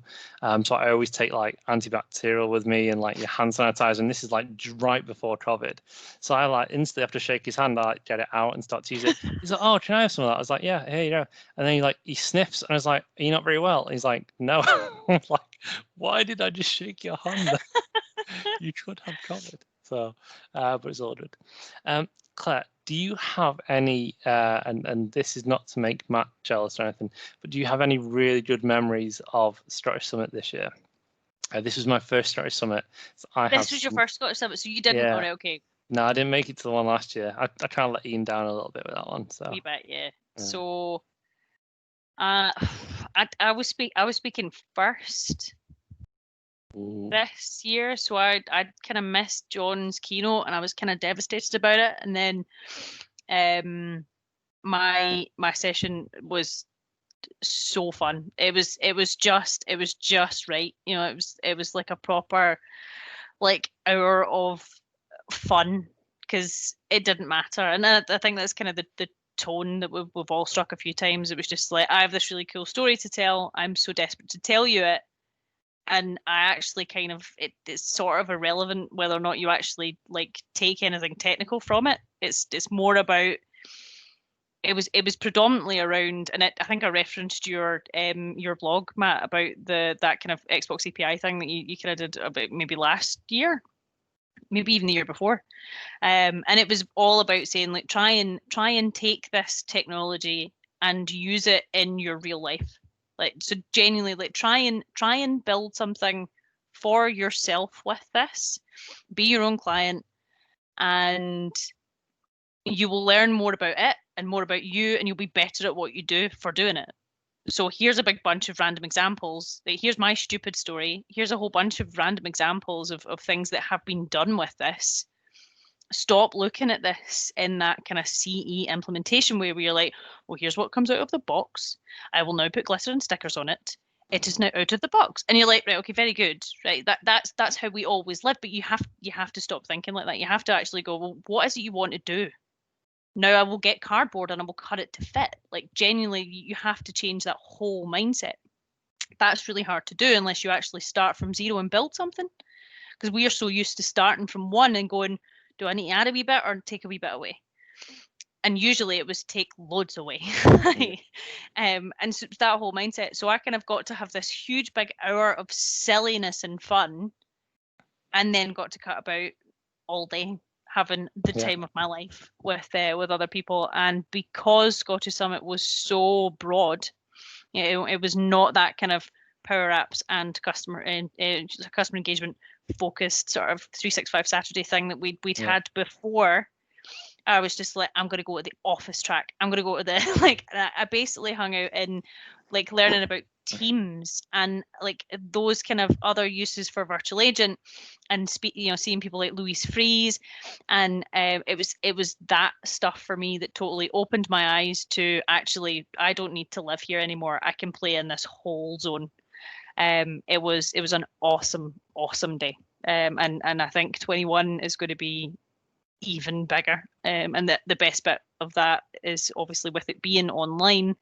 so I always take like antibacterial with me and like your hand sanitizer, and this is like right before COVID, so I like instantly have to shake his hand, I like get it out and start to use it. He's like, "Oh, can I have some of that?" I was like, "Yeah, here you go." And then he sniffs, and I was like, "Are you not very well?" And he's like, "No." I'm like, "Why did I just shake your hand? You could have COVID." So, but it's all good. Claire, do you have any, and this is not to make Matt jealous or anything, but do you have any really good memories of Scottish Summit this year? This was my first Scottish Summit. So this was your first Scottish Summit, so you didn't. Yeah. Oh, right, okay. No, I didn't make it to the one last year. I kind of let Ian down a little bit with that one. So. You bet, yeah. So, I I was speaking first this year, so I kind of missed John's keynote, and I was kind of devastated about it. And then my session was so fun. It was just right. It was like a proper like hour of fun, because it didn't matter. And I think that's kind of the tone that we've all struck a few times. It was just like, I have this really cool story to tell. I'm so desperate to tell you it. And I actually kind of, it's sort of irrelevant whether or not you actually like take anything technical from it. It's more about, it was predominantly around, and I think I referenced your blog, Matt, about that kind of Xbox API thing that you kind of did about maybe last year, maybe even the year before. And it was all about saying, like, try and take this technology and use it in your real life. Like, so genuinely, like, try and build something for yourself with this. Be your own client, and you will learn more about it and more about you, and you'll be better at what you do for doing it. So here's a big bunch of random examples. Like, here's my stupid story. Here's a whole bunch of random examples of things that have been done with this. Stop looking at this in that kind of CE implementation way, where you're like, well, here's what comes out of the box. I will now put glitter and stickers on it. It is now out of the box. And you're like, right, okay, very good. Right. That's how we always live. But you have to stop thinking like that. You have to actually go, well, what is it you want to do? Now I will get cardboard and I will cut it to fit. Like, genuinely, you have to change that whole mindset. That's really hard to do unless you actually start from zero and build something. Because we are so used to starting from one and going, do I need to add a wee bit or take a wee bit away? And usually it was take loads away. And so that whole mindset. So I kind of got to have this huge big hour of silliness and fun, and then got to cut about all day, having the time of my life with other people. And because Scottish Summit was so broad, it was not that kind of Power Apps and customer engagement focused sort of 365 Saturday thing that we'd had before. I was just like, I'm going to go to the office track. I'm going to go to the like. I basically hung out in like learning about Teams and like those kind of other uses for virtual agent, and seeing people like Louise Fries, and it was that stuff for me that totally opened my eyes to, actually, I don't need to live here anymore. I can play in this whole zone. It was an awesome day, and I think 21 is going to be even bigger. And the best bit of that is obviously with it being online.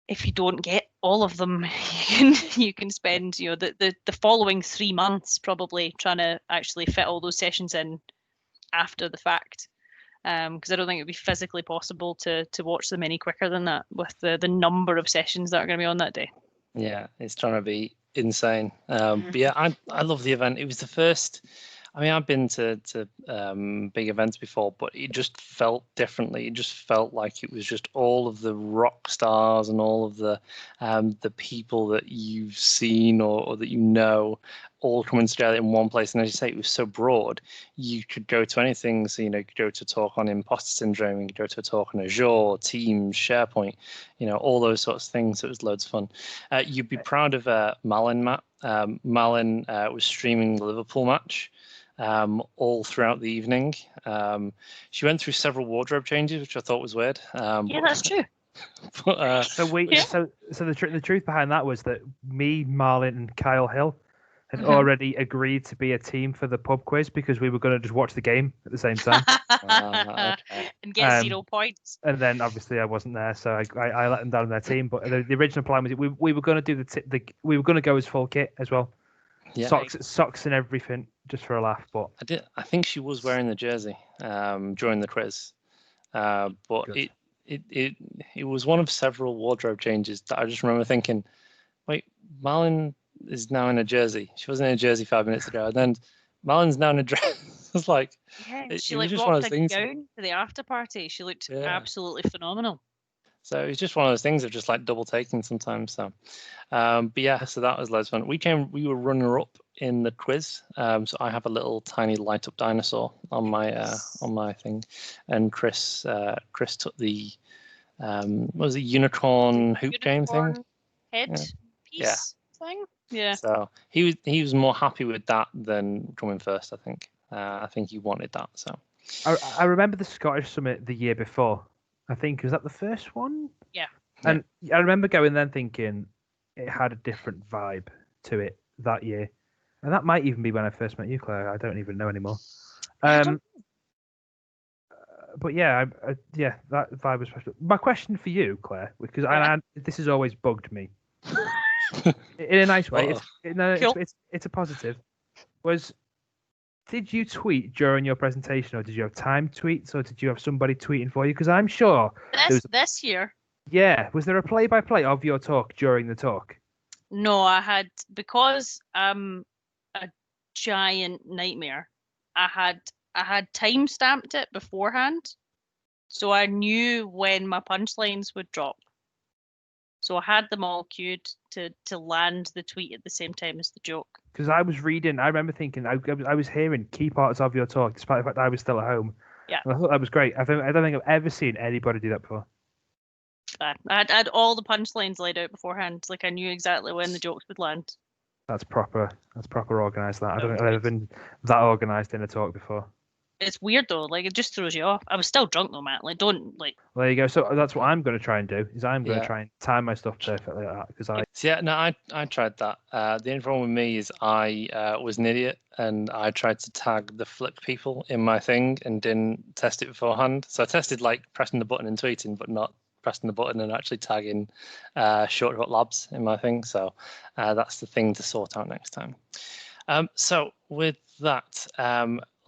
If you don't get all of them, you can spend the following 3 months probably trying to actually fit all those sessions in after the fact, because I don't think it would be physically possible to watch them any quicker than that with the number of sessions that are going to be on that day. Yeah, it's trying to be insane. But yeah, I love the event. It was the first. I mean, I've been to big events before, but it just felt differently. It just felt like it was just all of the rock stars and all of the people that you've seen or that you know all coming together in one place. And as you say, it was so broad. You could go to anything. So, you could go to a talk on imposter syndrome, you could go to a talk on Azure, Teams, SharePoint, all those sorts of things. So it was loads of fun. You'd be proud of Malin, Matt. Malin was streaming the Liverpool match all throughout the evening. She went through several wardrobe changes, which I thought was weird. Yeah, that's true. But, so the truth behind that was that me, Marlon, and Kyle Hill had already agreed to be a team for the pub quiz, because we were going to just watch the game at the same time. Okay. And get 0 points. And then obviously I wasn't there, so I let them down on their team. But the original plan was we were going to do we were going to go as full kit as well. Yeah. Socks and everything, just for a laugh. But I think she was wearing the jersey during the quiz, but good. It was one of several wardrobe changes that I just remember thinking, wait, Malin is now in a jersey. She wasn't in a jersey 5 minutes ago, and then Malin's now in a dress. It's like, she like rocked a gown to the after party. She looked absolutely phenomenal. So it's just one of those things of just like double taking sometimes. So, but yeah, so that was loads of fun. We were runner up in the quiz. So I have a little tiny light up dinosaur on my thing, and Chris took the what was it, unicorn hoop game thing? headpiece Yeah. thing. Yeah. So he was more happy with that than coming first. I think. I think he wanted that. So. I remember the Scottish Summit the year before. I think was that the first one. Yeah. And I remember going then thinking it had a different vibe to it that year, and that might even be when I first met you, Claire. I don't even know anymore. But yeah, yeah, that vibe was special. My question for you, Claire, because this has always bugged me in a nice way. It's a positive. Did you tweet during your presentation, or did you have timed tweets, or did you have somebody tweeting for you? Because I'm sure this year. Yeah, was there a play-by-play of your talk during the talk? No, I had, because I'm a giant nightmare. I had time stamped it beforehand, so I knew when my punchlines would drop. So I had them all queued to land the tweet at the same time as the joke. Because I was reading, I remember thinking, I was hearing key parts of your talk, despite the fact I was still at home. Yeah. And I thought that was great. I don't think I've ever seen anybody do that before. I had all the punchlines laid out beforehand. Like, I knew exactly when the jokes would land. That's proper organised. I don't think I've ever been that organised in a talk before. It's weird though. Like, it just throws you off. I was still drunk though, Matt. Like, don't like. Well, there you go. So that's what I'm going to try and do. Is I'm going to try and time my stuff perfectly like that because I tried that. The only problem with me is I was an idiot and I tried to tag the Flick people in my thing and didn't test it beforehand. So I tested like pressing the button and tweeting, but not pressing the button and actually tagging Shortcut Labs in my thing. So that's the thing to sort out next time. So with that,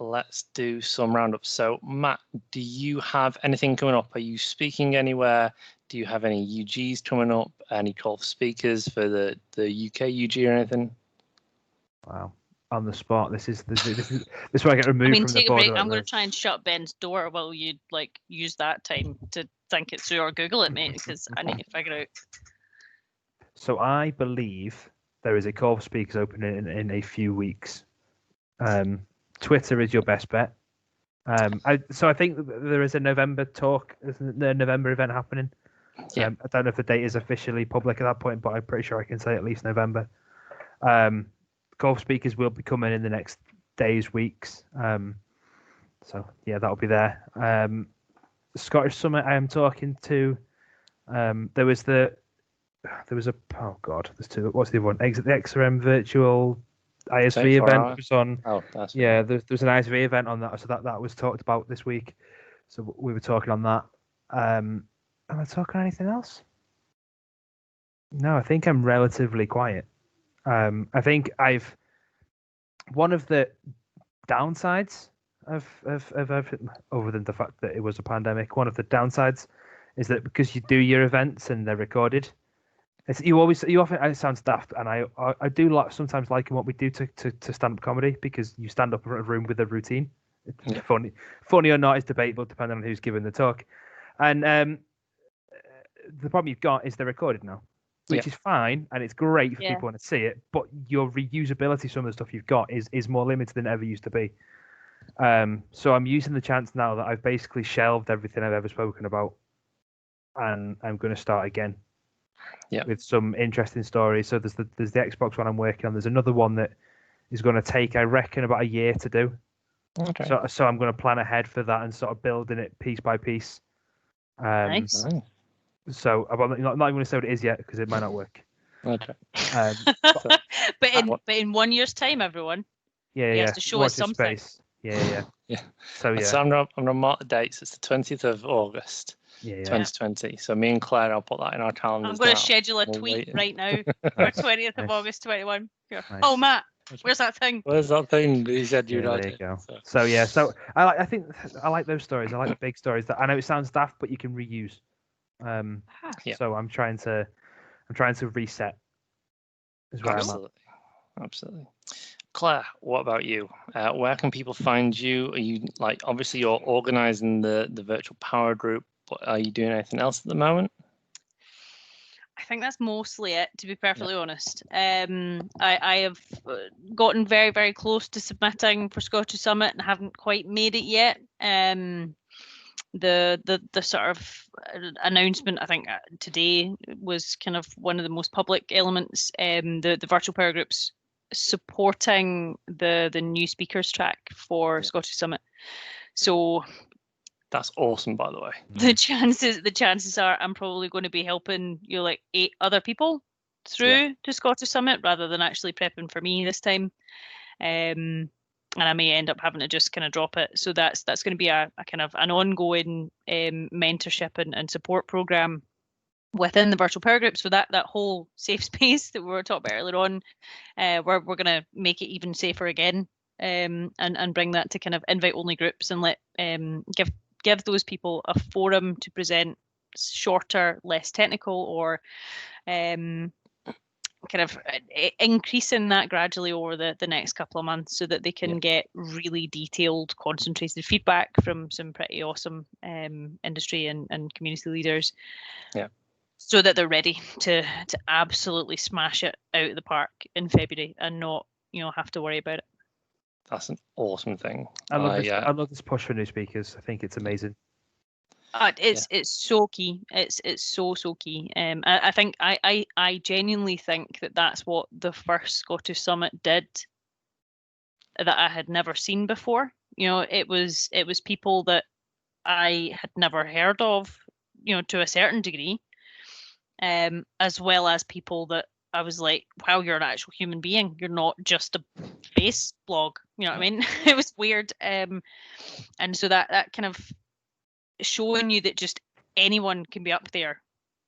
let's do some roundups. So Matt, do you have anything coming up? Are you speaking anywhere? Do you have any UGs coming up? Any call for speakers for the UK UG or anything? Wow, on the spot. This is where I get removed from the board. I'm going to try and shut Ben's door while you like use that time to think it through or Google it, mate, because I need to figure out. So I believe there is a call for speakers opening in a few weeks. Twitter is your best bet. So I think there is a November talk, the November event happening. Yeah. I don't know if the date is officially public at that point, but I'm pretty sure I can say at least November. Call for speakers will be coming in the next days, weeks. So yeah, that'll be there. Scottish Summit I am talking to. There was a oh god, there's two. What's the other one? The XRM virtual ISV event was on. Oh, that's yeah. There's an ISV event on that, so that was talked about this week. So we were talking on that. Am I talking anything else? No, I think I'm relatively quiet. I think I've one of the downsides of everything, other than the fact that it was a pandemic. One of the downsides is that because you do your events and they're recorded, you often, it sounds daft, and I do sometimes liken what we do to stand-up comedy, because you stand up in a room with a routine. It's funny or not is debatable depending on who's giving the talk, and the problem you've got is they're recorded now, which is fine and it's great for people want to see it, but your reusability, some of the stuff you've got is more limited than it ever used to be. So I'm using the chance now that I've basically shelved everything I've ever spoken about, and I'm going to start again. Yeah, with some interesting stories. So there's the Xbox one I'm working on. There's another one that is going to take, I reckon, about a year to do. Okay. So I'm going to plan ahead for that and sort of building it piece by piece. Nice. So I'm not even going to say what it is yet because it might not work. Okay. But in 1 year's time, everyone. Yeah, he has to show us something. Space. Yeah. So I'm gonna mark the dates. It's the 20th of August. 2020. So me and Claire, I'll put that in our calendars. I'm going to schedule a tweet right now for 20th of August 21. Nice. Oh, Matt, where's that thing? Where's that thing that you said you'd There you go. So I think I like those stories. I like the big stories. That I know it sounds daft, but you can reuse. So I'm trying to reset. Is where Absolutely. Claire, what about you? Where can people find you? Are you obviously you're organising the virtual power group, but are you doing anything else at the moment? I think that's mostly it, to be perfectly honest. I have gotten very, very close to submitting for Scottish Summit and haven't quite made it yet. the sort of announcement, I think today was kind of one of the most public elements. The virtual power groups supporting the new speakers track for Scottish Summit. So that's awesome, by the way. the chances are I'm probably going to be helping like 8 other people through to Scottish Summit rather than actually prepping for me this time. And I may end up having to just kind of drop it. So that's going to be a kind of an ongoing mentorship and support program within the virtual power group. So that whole safe space that we were talking about earlier on, we're going to make it even safer again, and bring that to kind of invite only groups and let give those people a forum to present shorter, less technical, or kind of increasing that gradually over the next couple of months so that they can get really detailed, concentrated feedback from some pretty awesome industry and community leaders. Yeah. So that they're ready to absolutely smash it out of the park in February and not, have to worry about it. That's an awesome thing. I love this push for new speakers. I think it's amazing. It's so key. It's so key. I think I genuinely think that's what the first Scottish Summit did that I had never seen before. It was people that I had never heard of, to a certain degree, as well as people that I was like, wow, you're an actual human being. You're not just a face blog. You know what I mean? It was weird. And so that kind of showing you that just anyone can be up there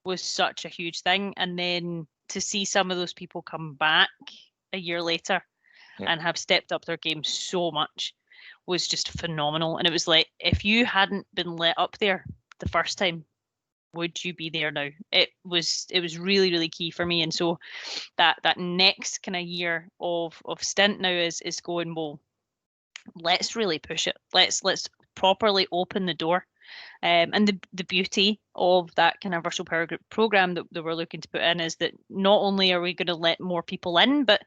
was such a huge thing. And then to see some of those people come back a year later and have stepped up their game so much was just phenomenal. And it was like, if you hadn't been let up there the first time, would you be there now? It was really, really key for me. And so that next kind of year of stint now is going, well, let's really push it. Let's properly open the door. And the beauty of that kind of virtual power group program that we're looking to put in is that not only are we going to let more people in, but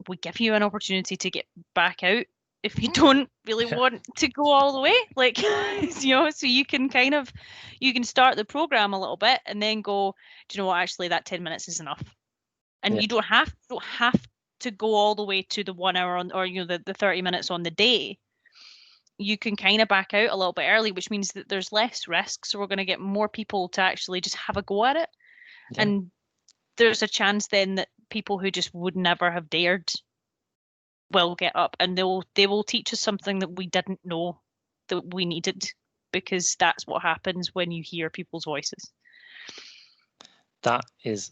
we give you an opportunity to get back out if you don't really want to go all the way. Like, so you can start the program a little bit and then go, do you know what, actually that 10 minutes is enough. And you don't have to go all the way to the 1 hour or the 30 minutes on the day. You can kind of back out a little bit early, which means that there's less risk. So we're going to get more people to actually just have a go at it. Yeah. And there's a chance then that people who just would never have dared will get up, and they will teach us something that we didn't know that we needed, because that's what happens when you hear people's voices. That is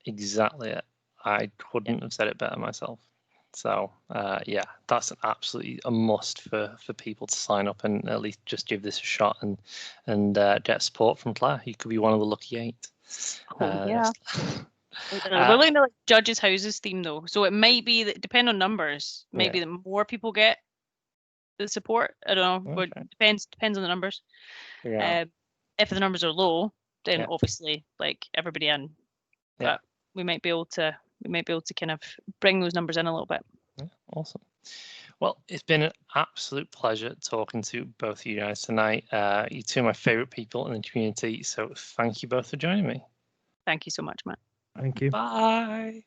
exactly it. I couldn't have said it better myself. So that's absolutely a must for people to sign up and at least just give this a shot and get support from Claire. You could be one of the lucky 8. We're looking at Judges' Houses theme though, so it might be that, depend on numbers. Maybe the more people get the support. I don't know. Okay. But depends on the numbers. Yeah. If the numbers are low, then obviously everybody in. But we might be able to kind of bring those numbers in a little bit. Yeah, awesome. Well, it's been an absolute pleasure talking to both of you guys tonight. You two are my favourite people in the community, so thank you both for joining me. Thank you so much, Matt. Thank you. Bye.